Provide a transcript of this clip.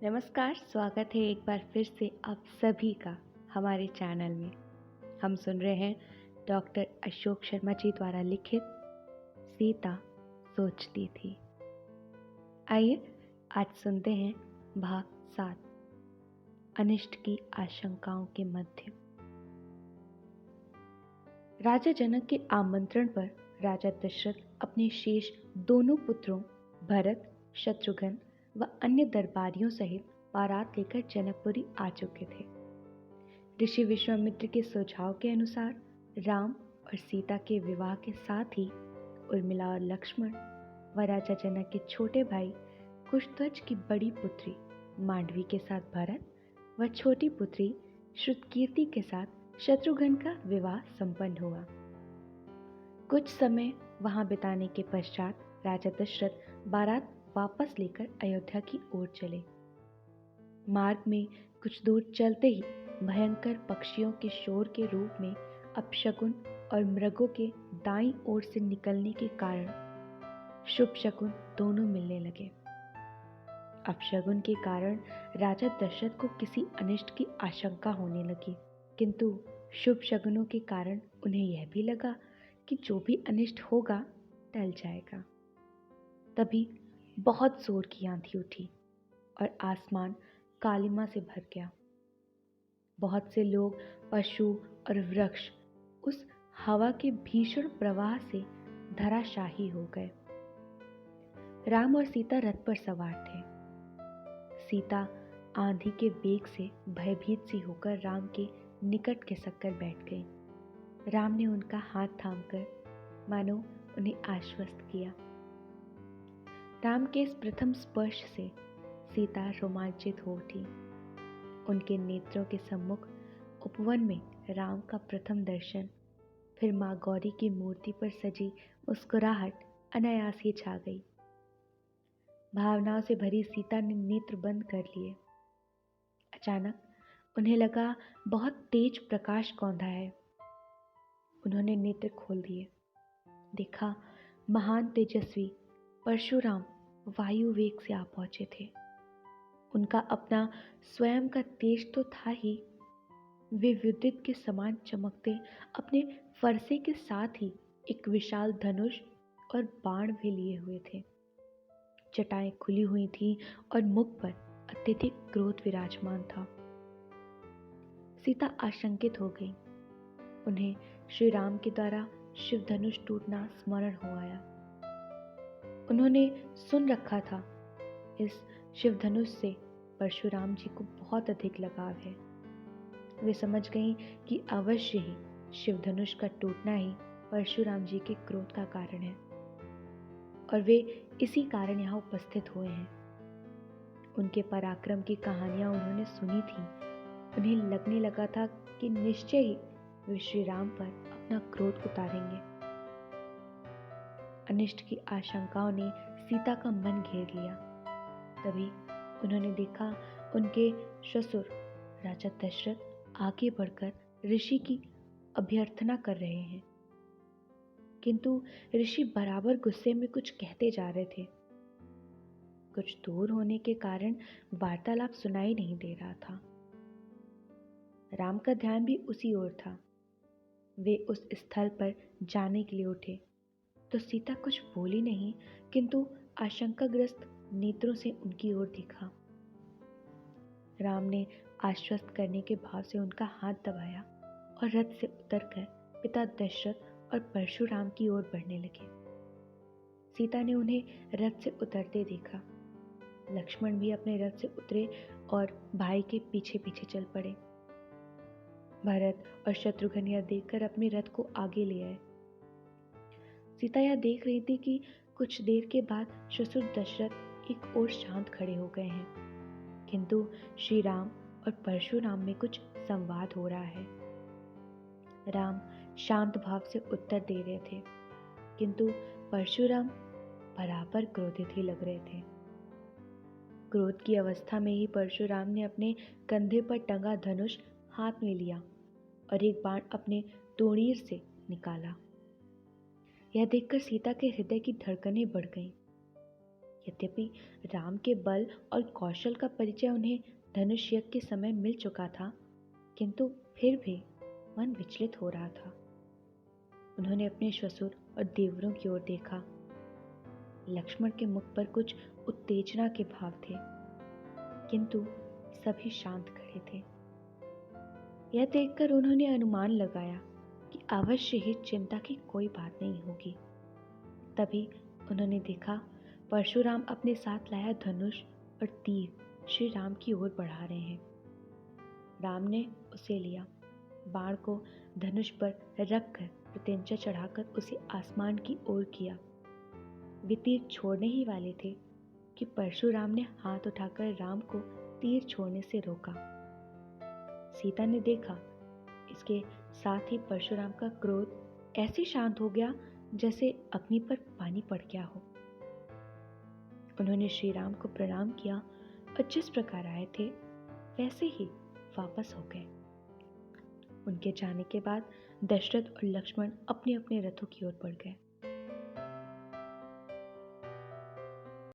नमस्कार, स्वागत है एक बार फिर से आप सभी का हमारे चैनल में। हम सुन रहे हैं डॉक्टर अशोक शर्मा जी द्वारा लिखित सीता सोचती थी। आइए आज सुनते हैं भाग 7, अनिष्ट की आशंकाओं के मध्य। राजा जनक के आमंत्रण पर राजा दशरथ अपने शेष दोनों पुत्रों भरत, शत्रुघ्न व अन्य दरबारियों सहित बारात लेकर जनकपुरी आ चुके थे। ऋषि विश्वामित्र के सुझाव के अनुसार राम और सीता के विवाह के साथ ही उर्मिला और लक्ष्मण व राजा जनक के छोटे भाई कुशध्वज की बड़ी पुत्री मांडवी के साथ भरत व छोटी पुत्री श्रुतकीर्ति के साथ शत्रुघ्न का विवाह संपन्न हुआ। कुछ समय वहां बिताने के पश्चात राजा दशरथ बारात वापस लेकर अयोध्या की ओर चले। मार्ग में कुछ दूर चलते ही भयंकर पक्षियों के शोर के रूप में अपशकुन और मृगों के दाईं ओर से निकलने के कारण शुभ शकुन दोनों मिलने लगे। अपशकुन के कारण राजा दशरथ को किसी अनिष्ट की आशंका होने लगी, किंतु शुभ शकुनों के कारण उन्हें यह भी लगा कि जो भी अनिष्ट होगा टल जाएगा। तभी बहुत जोर की आंधी उठी और आसमान कालिमा से भर गया। बहुत से लोग, पशु और वृक्ष उस हवा के भीषण प्रवाह से धराशाही हो गए। राम और सीता रथ पर सवार थे। सीता आंधी के वेग से भयभीत सी होकर राम के निकट खिसक कर बैठ गई। राम ने उनका हाथ थामकर मानो उन्हें आश्वस्त किया। राम के इस प्रथम स्पर्श से सीता रोमांचित हो उठी। उनके नेत्रों के सम्मुख उपवन में राम का प्रथम दर्शन, फिर माँ गौरी की मूर्ति पर सजी मुस्कुराहट अनायास ही छा गई। भावनाओं से भरी सीता ने नेत्र बंद कर लिए। अचानक उन्हें लगा बहुत तेज प्रकाश कौंधा है। उन्होंने नेत्र खोल दिए। देखा, महान तेजस्वी परशुराम वायु वेग से आ पहुंचे थे। उनका अपना स्वयं का तेज तो था ही, वे विद्युत के समान चमकते अपने फरसे के साथ ही एक विशाल धनुष और बाण भी लिए हुए थे। जटाएं खुली हुई थी और मुख पर अत्यधिक क्रोध विराजमान था। सीता आशंकित हो गई। उन्हें श्री राम के द्वारा शिव धनुष टूटना स्मरण हो आया। उन्होंने सुन रखा था इस शिव धनुष से परशुराम जी को बहुत अधिक लगाव है। वे समझ गईं कि अवश्य ही शिव धनुष का टूटना ही परशुराम जी के क्रोध का कारण है और वे इसी कारण यहाँ उपस्थित हुए हैं। उनके पराक्रम की कहानियां उन्होंने सुनी थी। उन्हें लगने लगा था कि निश्चय ही वे श्री राम पर अपना क्रोध उतारेंगे। अनिष्ट की आशंकाओं ने सीता का मन घेर लिया। तभी उन्होंने देखा उनके ससुर राजा दशरथ आगे बढ़कर ऋषि की अभ्यर्थना कर रहे हैं, किंतु ऋषि बराबर गुस्से में कुछ कहते जा रहे थे। कुछ दूर होने के कारण वार्तालाप सुनाई नहीं दे रहा था। राम का ध्यान भी उसी ओर था। वे उस स्थल पर जाने के लिए उठे तो सीता कुछ बोली नहीं, किंतु आशंकाग्रस्त नेत्रों से उनकी ओर देखा। राम ने आश्वस्त करने के भाव से उनका हाथ दबाया और रथ से उतरकर पिता दशरथ और परशुराम की ओर बढ़ने लगे। सीता ने उन्हें रथ से उतरते देखा। लक्ष्मण भी अपने रथ से उतरे और भाई के पीछे पीछे चल पड़े। भरत और शत्रुघ्न यह देखकर अपने रथ को आगे ले आए। सीता यह देख रही थी कि कुछ देर के बाद ससुर दशरथ एक ओर शांत खड़े हो गए हैं, किंतु श्री राम और परशुराम में कुछ संवाद हो रहा है। राम शांत भाव से उत्तर दे रहे थे, किंतु परशुराम बराबर क्रोधित ही लग रहे थे। क्रोध की अवस्था में ही परशुराम ने अपने कंधे पर टंगा धनुष हाथ में लिया और एक बाण अपने तोड़ीर से निकाला। यह देखकर सीता के हृदय की धड़कनें बढ़ गईं। यद्यपि राम के बल और कौशल का परिचय उन्हें धनुष यज्ञ के समय मिल चुका था, किंतु फिर भी मन विचलित हो रहा था। उन्होंने अपने ससुर और देवरों की ओर देखा। लक्ष्मण के मुख पर कुछ उत्तेजना के भाव थे, किंतु सभी शांत खड़े थे। यह देखकर उन्होंने अनुमान लगाया कि अवश्य ही चिंता की कोई बात नहीं होगी। तभी उन्होंने देखा परशुराम अपने साथ लाया धनुष और तीर श्री राम की ओर बढ़ा रहे हैं। राम ने उसे लिया, बाण को धनुष पर रखकर प्रत्यंचा चढ़ाकर उसे आसमान की ओर किया। वे तीर छोड़ने ही वाले थे कि परशुराम ने हाथ उठाकर राम को तीर छोड़ने से रोका। सीता ने देखा, इसके साथ ही परशुराम का क्रोध ऐसे शांत हो गया जैसे अग्नि पर पानी पड़ गया हो। उन्होंने श्री राम को प्रणाम किया और जिस प्रकार आए थे वैसे ही वापस हो गए। उनके जाने के बाद दशरथ और लक्ष्मण अपने अपने रथों की ओर बढ़ गए।